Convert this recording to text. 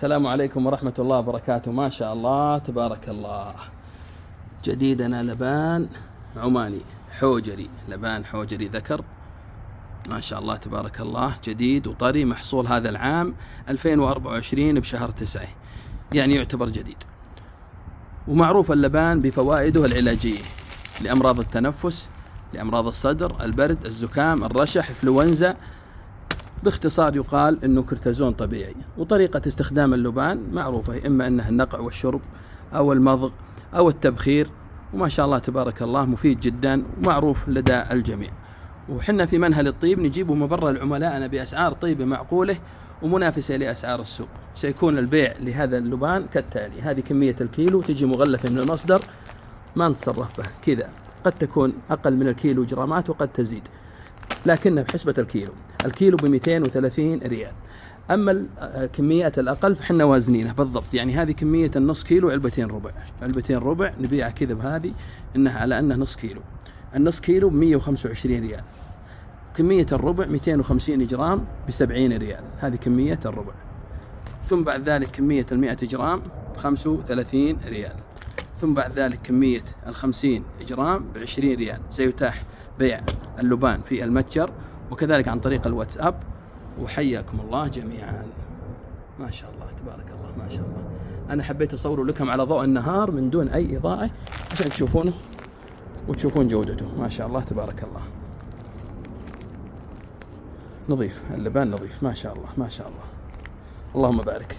السلام عليكم ورحمة الله وبركاته. ما شاء الله تبارك الله، جديدنا لبان عماني حوجري، لبان حوجري ذكر، ما شاء الله تبارك الله، جديد وطري، محصول هذا العام 2024 بشهر 9، يعني يعتبر جديد. ومعروف اللبان بفوائده العلاجية لأمراض التنفس، لأمراض الصدر، البرد، الزكام، الرشح، الإنفلونزا. باختصار يقال انه كرتازون طبيعي. وطريقة استخدام اللبان معروفة، اما انه النقع والشرب او المضغ او التبخير، وما شاء الله تبارك الله مفيد جدا ومعروف لدى الجميع. وحنا في منهل الطيب نجيبه من برا لعملائنا باسعار طيبة معقولة ومنافسة لاسعار السوق. سيكون البيع لهذا اللبان كالتالي: هذه كمية الكيلو تجي مغلفة من المصدر، ما نتصرف به كذا، قد تكون اقل من الكيلو جرامات وقد تزيد، لكنها بحسبة الكيلو ب230 ريال. أما الكميات الأقل فحنا وازنينه بالضبط، يعني هذه كمية النص كيلو علبتين ربع نبيعها كذا بهذه، إنها على أنه نص كيلو. النص كيلو ب125 ريال، كمية الربع 250 جرام ب70 ريال، هذه كمية الربع. ثم بعد ذلك كمية 100 جرام ب35 ريال، ثم بعد ذلك كمية 50 جرام ب20 ريال. سيتاح بيع اللبان في المتجر وكذلك عن طريق الواتساب. وحياكم الله جميعا. ما شاء الله تبارك الله، ما شاء الله. أنا حبيت أصوره لكم على ضوء النهار من دون أي إضاءة عشان تشوفونه وتشوفون جودته. ما شاء الله تبارك الله، نظيف اللبان، نظيف ما شاء الله، ما شاء الله، اللهم بارك.